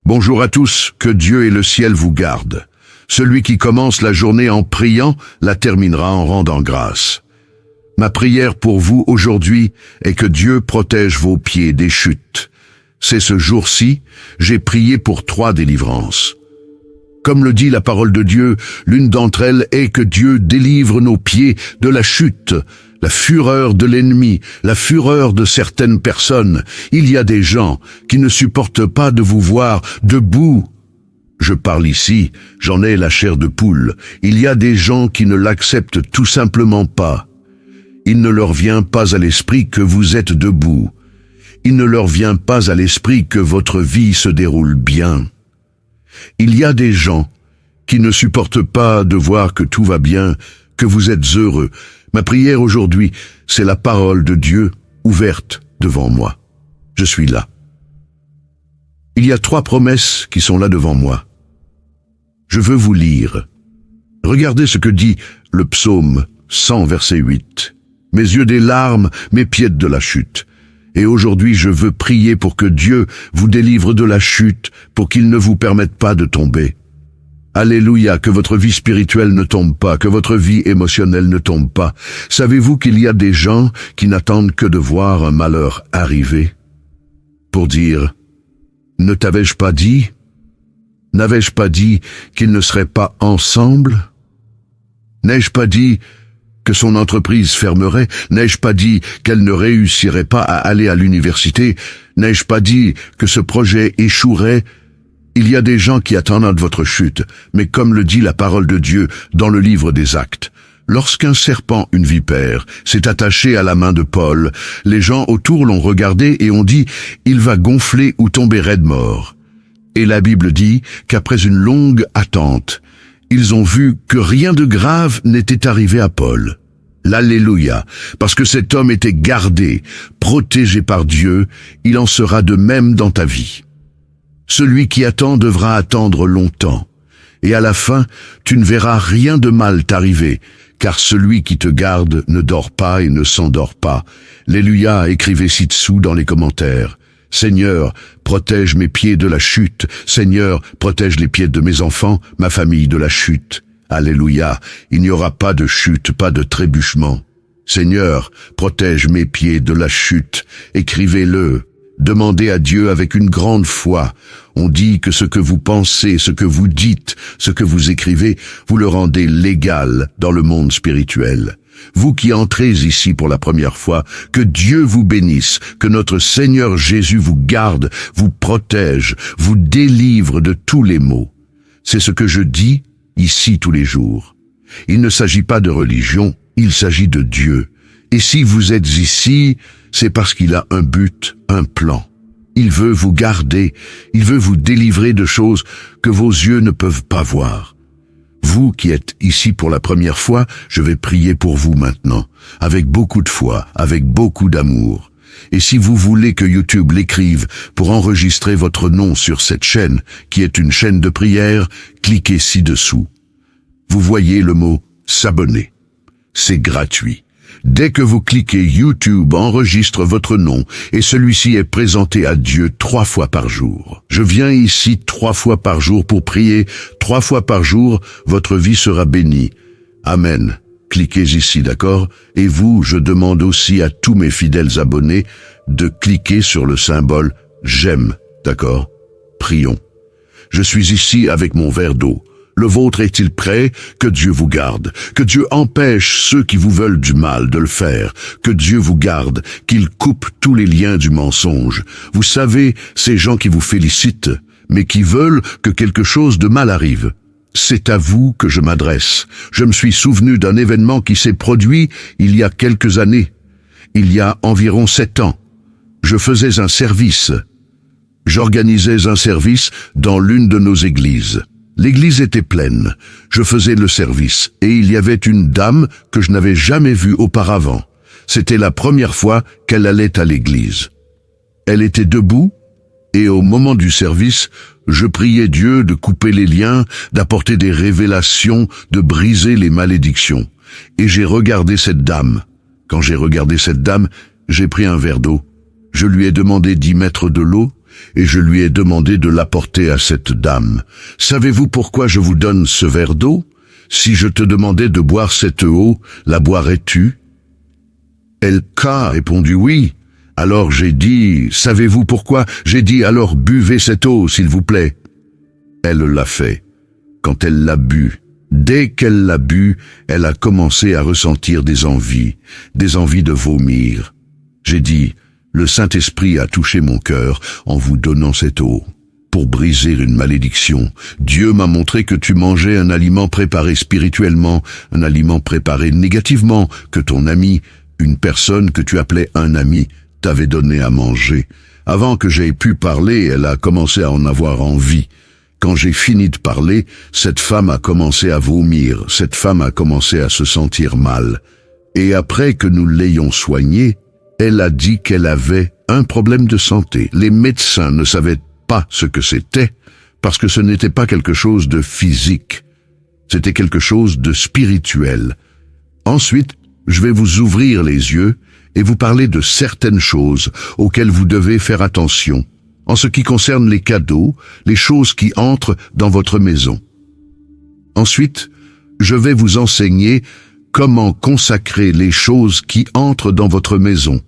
Bonjour à tous, que Dieu et le ciel vous gardent. Celui qui commence la journée en priant la terminera en rendant grâce. Ma prière pour vous aujourd'hui est que Dieu protège vos pieds des chutes. C'est ce jour-ci, j'ai prié pour 3 délivrances. Comme le dit la parole de Dieu, l'une d'entre elles est que Dieu délivre nos pieds de la chute, la fureur de l'ennemi, la fureur de certaines personnes. Il y a des gens qui ne supportent pas de vous voir debout. Je parle ici, j'en ai la chair de poule. Il y a des gens qui ne l'acceptent tout simplement pas. Il ne leur vient pas à l'esprit que vous êtes debout. Il ne leur vient pas à l'esprit que votre vie se déroule bien. Il y a des gens qui ne supportent pas de voir que tout va bien, que vous êtes heureux. Ma prière aujourd'hui, c'est la parole de Dieu ouverte devant moi. Je suis là. Il y a 3 promesses qui sont là devant moi. Je veux vous lire. Regardez ce que dit le psaume 100, verset 8. Mes yeux des larmes, mes pieds de la chute. Et aujourd'hui, je veux prier pour que Dieu vous délivre de la chute, pour qu'il ne vous permette pas de tomber. Alléluia, que votre vie spirituelle ne tombe pas, que votre vie émotionnelle ne tombe pas. Savez-vous qu'il y a des gens qui n'attendent que de voir un malheur arriver pour dire « Ne t'avais-je pas dit ? N'avais-je pas dit qu'ils ne seraient pas ensemble ? N'ai-je pas dit que son entreprise fermerait? N'ai-je pas dit qu'elle ne réussirait pas à aller à l'université? N'ai-je pas dit que ce projet échouerait? Il y a des gens qui attendent votre chute, mais comme le dit la parole de Dieu dans le livre des Actes, lorsqu'un serpent, une vipère, s'est attaché à la main de Paul, les gens autour l'ont regardé et ont dit « Il va gonfler ou tomber raide mort ». Et la Bible dit qu'après une longue attente, ils ont vu que rien de grave n'était arrivé à Paul. L'Alléluia, parce que cet homme était gardé, protégé par Dieu, il en sera de même dans ta vie. Celui qui attend devra attendre longtemps, et à la fin, tu ne verras rien de mal t'arriver, car celui qui te garde ne dort pas et ne s'endort pas. Alléluia, écrivez ci-dessous dans les commentaires. Seigneur, protège mes pieds de la chute. Seigneur, protège les pieds de mes enfants, ma famille de la chute. Alléluia, il n'y aura pas de chute, pas de trébuchement. Seigneur, protège mes pieds de la chute. Écrivez-le. Demandez à Dieu avec une grande foi. On dit que ce que vous pensez, ce que vous dites, ce que vous écrivez, vous le rendez légal dans le monde spirituel. Vous qui entrez ici pour la première fois, que Dieu vous bénisse, que notre Seigneur Jésus vous garde, vous protège, vous délivre de tous les maux. C'est ce que je dis ici tous les jours. Il ne s'agit pas de religion, il s'agit de Dieu. Et si vous êtes ici, c'est parce qu'il a un but, un plan. Il veut vous garder, il veut vous délivrer de choses que vos yeux ne peuvent pas voir. Vous qui êtes ici pour la première fois, je vais prier pour vous maintenant, avec beaucoup de foi, avec beaucoup d'amour. Et si vous voulez que YouTube l'écrive pour enregistrer votre nom sur cette chaîne, qui est une chaîne de prière, cliquez ci-dessous. Vous voyez le mot « s'abonner ». C'est gratuit. Dès que vous cliquez, YouTube enregistre votre nom et celui-ci est présenté à Dieu 3 fois par jour. Je viens ici 3 fois par jour pour prier. 3 fois par jour, votre vie sera bénie. Amen. Cliquez ici, d'accord? Et vous, je demande aussi à tous mes fidèles abonnés de cliquer sur le symbole « J'aime », d'accord? Prions. Je suis ici avec mon verre d'eau. Le vôtre est-il prêt? Que Dieu vous garde. Que Dieu empêche ceux qui vous veulent du mal de le faire. Que Dieu vous garde, qu'il coupe tous les liens du mensonge. Vous savez, ces gens qui vous félicitent, mais qui veulent que quelque chose de mal arrive. C'est à vous que je m'adresse. Je me suis souvenu d'un événement qui s'est produit il y a quelques années. Il y a environ 7 ans. Je faisais un service. J'organisais un service dans l'une de nos églises. L'église était pleine. Je faisais le service et il y avait une dame que je n'avais jamais vue auparavant. C'était la première fois qu'elle allait à l'église. Elle était debout et au moment du service, je priais Dieu de couper les liens, d'apporter des révélations, de briser les malédictions. Et j'ai regardé cette dame. Quand j'ai regardé cette dame, j'ai pris un verre d'eau. Je lui ai demandé d'y mettre de l'eau et je lui ai demandé de l'apporter à cette dame. Savez-vous pourquoi je vous donne ce verre d'eau? Si je te demandais de boire cette eau, la boirais-tu? Elle a répondu oui. Alors j'ai dit, savez-vous pourquoi? J'ai dit, alors buvez cette eau, s'il vous plaît. Elle l'a fait. Quand elle l'a bu, dès qu'elle l'a bu, elle a commencé à ressentir des envies de vomir. J'ai dit, le Saint-Esprit a touché mon cœur en vous donnant cette eau. Pour briser une malédiction, Dieu m'a montré que tu mangeais un aliment préparé spirituellement, un aliment préparé négativement, que ton ami, une personne que tu appelais un ami, t'avait donné à manger. Avant que j'aie pu parler, elle a commencé à en avoir envie. Quand j'ai fini de parler, cette femme a commencé à vomir, cette femme a commencé à se sentir mal. Et après que nous l'ayons soignée, elle a dit qu'elle avait un problème de santé. Les médecins ne savaient pas ce que c'était, parce que ce n'était pas quelque chose de physique, c'était quelque chose de spirituel. Ensuite, je vais vous ouvrir les yeux et vous parler de certaines choses auxquelles vous devez faire attention, en ce qui concerne les cadeaux, les choses qui entrent dans votre maison. Ensuite, je vais vous enseigner comment consacrer les choses qui entrent dans votre maison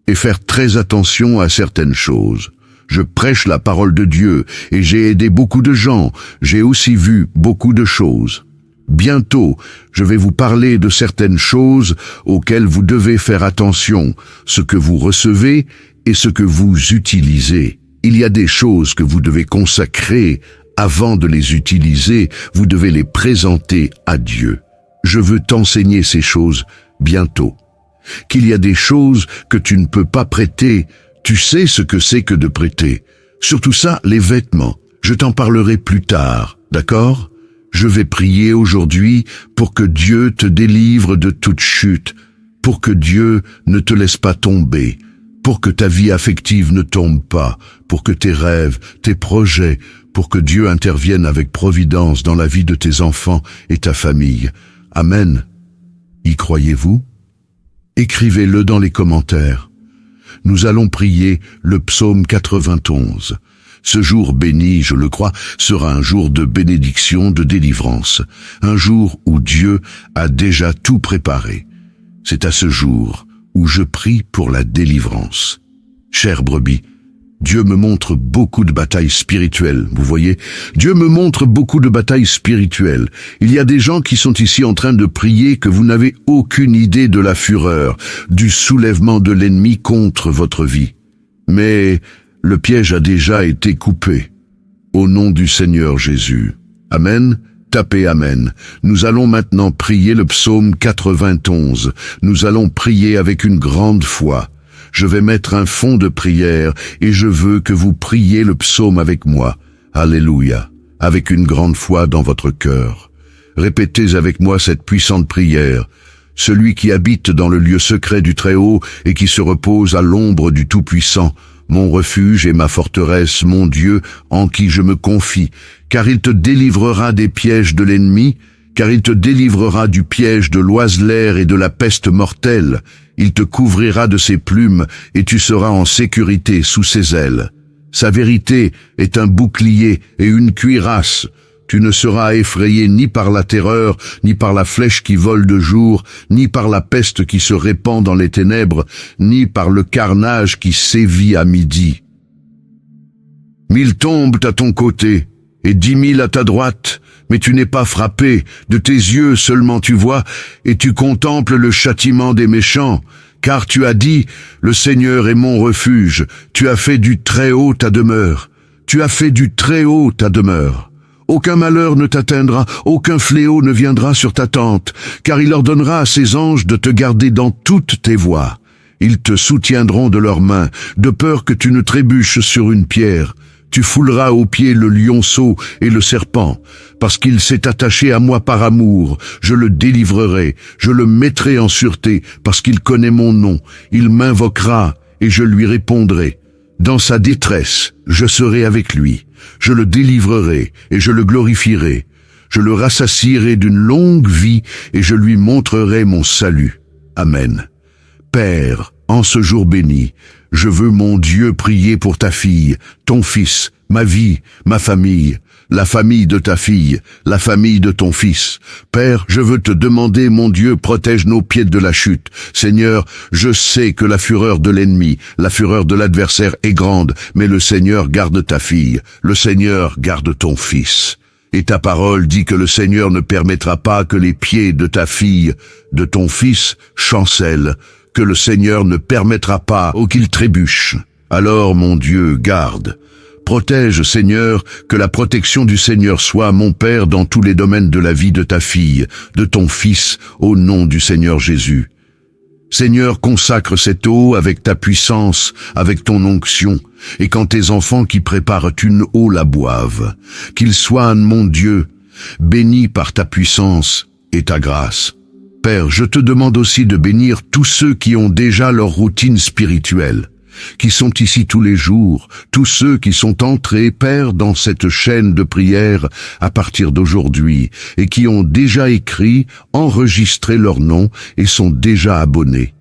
et faire très attention à certaines choses. Je prêche la parole de Dieu et j'ai aidé beaucoup de gens, j'ai aussi vu beaucoup de choses. Bientôt, je vais vous parler de certaines choses auxquelles vous devez faire attention, ce que vous recevez et ce que vous utilisez. Il y a des choses que vous devez consacrer avant de les utiliser, vous devez les présenter à Dieu. Je veux t'enseigner ces choses bientôt. Qu'il y a des choses que tu ne peux pas prêter, tu sais ce que c'est que de prêter. Surtout ça, les vêtements. Je t'en parlerai plus tard, d'accord? Je vais prier aujourd'hui pour que Dieu te délivre de toute chute, pour que Dieu ne te laisse pas tomber, pour que ta vie affective ne tombe pas, pour que tes rêves, tes projets, pour que Dieu intervienne avec providence dans la vie de tes enfants et ta famille. Amen. Y croyez-vous? Écrivez-le dans les commentaires. Nous allons prier le psaume 91. Ce jour béni, je le crois, sera un jour de bénédiction, de délivrance, un jour où Dieu a déjà tout préparé. C'est à ce jour où je prie pour la délivrance. Chère brebis, Dieu me montre beaucoup de batailles spirituelles, vous voyez? Dieu me montre beaucoup de batailles spirituelles. Il y a des gens qui sont ici en train de prier que vous n'avez aucune idée de la fureur, du soulèvement de l'ennemi contre votre vie. Mais le piège a déjà été coupé. Au nom du Seigneur Jésus. Amen. Tapez Amen. Nous allons maintenant prier le psaume 91. Nous allons prier avec une grande foi. Je vais mettre un fond de prière et je veux que vous priez le psaume avec moi. Alléluia. Avec une grande foi dans votre cœur. Répétez avec moi cette puissante prière. Celui qui habite dans le lieu secret du Très-Haut et qui se repose à l'ombre du Tout-Puissant, mon refuge et ma forteresse, mon Dieu, en qui je me confie, car il te délivrera des pièges de l'ennemi, car il te délivrera du piège de l'oiseleur et de la peste mortelle. Il te couvrira de ses plumes, et tu seras en sécurité sous ses ailes. Sa vérité est un bouclier et une cuirasse. Tu ne seras effrayé ni par la terreur, ni par la flèche qui vole de jour, ni par la peste qui se répand dans les ténèbres, ni par le carnage qui sévit à midi. 1000 tombent à ton côté, et 10 000 à ta droite, mais tu n'es pas frappé, de tes yeux seulement tu vois, et tu contemples le châtiment des méchants, car tu as dit, le Seigneur est mon refuge, tu as fait du Très-Haut ta demeure, tu as fait du Très-Haut ta demeure. Aucun malheur ne t'atteindra, aucun fléau ne viendra sur ta tente, car il ordonnera à ses anges de te garder dans toutes tes voies. Ils te soutiendront de leurs mains, de peur que tu ne trébuches sur une pierre. Tu fouleras aux pieds le lionceau et le serpent, parce qu'il s'est attaché à moi par amour. Je le délivrerai, je le mettrai en sûreté, parce qu'il connaît mon nom. Il m'invoquera, et je lui répondrai. Dans sa détresse, je serai avec lui. Je le délivrerai et je le glorifierai. Je le rassasierai d'une longue vie et je lui montrerai mon salut. Amen. Père, En ce jour béni, je veux, mon Dieu, prier pour ta fille, ton fils, ma vie, ma famille, la famille de ta fille, la famille de ton fils. Père, je veux te demander, mon Dieu, protège nos pieds de la chute. Seigneur, je sais que la fureur de l'ennemi, la fureur de l'adversaire est grande, mais le Seigneur garde ta fille, le Seigneur garde ton fils. Et ta parole dit que le Seigneur ne permettra pas que les pieds de ta fille, de ton fils, chancellent, que le Seigneur ne permettra pas qu'il trébuche. Alors, mon Dieu, garde. Protège, Seigneur, que la protection du Seigneur soit, mon Père, dans tous les domaines de la vie de ta fille, de ton fils, au nom du Seigneur Jésus. Seigneur, consacre cette eau avec ta puissance, avec ton onction, et quand tes enfants qui préparent une eau la boivent, qu'ils soient, mon Dieu, bénis par ta puissance et ta grâce. Père, je te demande aussi de bénir tous ceux qui ont déjà leur routine spirituelle, qui sont ici tous les jours, tous ceux qui sont entrés, Père, dans cette chaîne de prière à partir d'aujourd'hui, et qui ont déjà écrit, enregistré leur nom et sont déjà abonnés.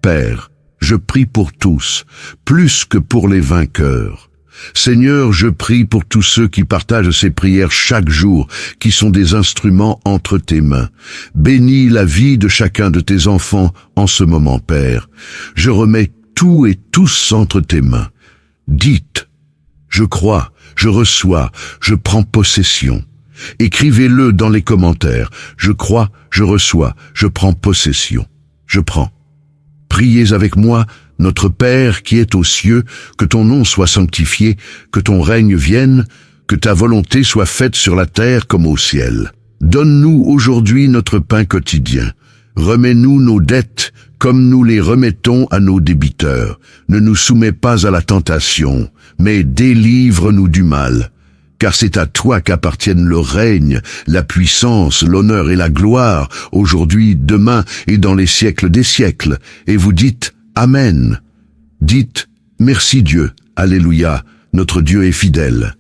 Père, je prie pour tous, plus que pour les vainqueurs. Seigneur, je prie pour tous ceux qui partagent ces prières chaque jour, qui sont des instruments entre tes mains. Bénis la vie de chacun de tes enfants en ce moment, Père. Je remets tout et tous entre tes mains. Dites, je crois, je reçois, je prends possession. Écrivez-le dans les commentaires. Je crois, je reçois, je prends possession. Je prends. Priez avec moi, notre Père qui es aux cieux, que ton nom soit sanctifié, que ton règne vienne, que ta volonté soit faite sur la terre comme au ciel. Donne-nous aujourd'hui notre pain quotidien. Remets-nous nos dettes comme nous les remettons à nos débiteurs. Ne nous soumets pas à la tentation, mais délivre-nous du mal. Car c'est à toi qu'appartiennent le règne, la puissance, l'honneur et la gloire, aujourd'hui, demain et dans les siècles des siècles. Et vous dites Amen. Dites merci Dieu, Alléluia, notre Dieu est fidèle.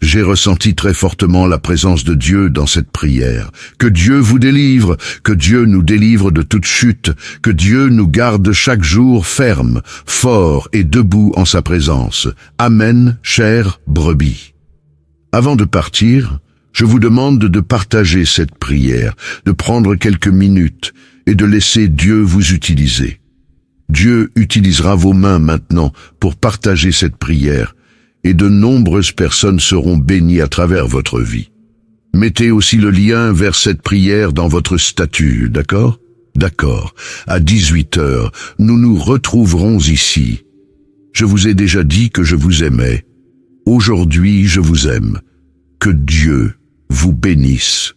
J'ai ressenti très fortement la présence de Dieu dans cette prière. Que Dieu vous délivre, que Dieu nous délivre de toute chute, que Dieu nous garde chaque jour ferme, fort et debout en sa présence. Amen, chère brebis. Avant de partir, je vous demande de partager cette prière, de prendre quelques minutes et de laisser Dieu vous utiliser. Dieu utilisera vos mains maintenant pour partager cette prière, et de nombreuses personnes seront bénies à travers votre vie. Mettez aussi le lien vers cette prière dans votre statut, d'accord? D'accord. À 18h, nous nous retrouverons ici. Je vous ai déjà dit que je vous aimais. Aujourd'hui, je vous aime. Que Dieu vous bénisse.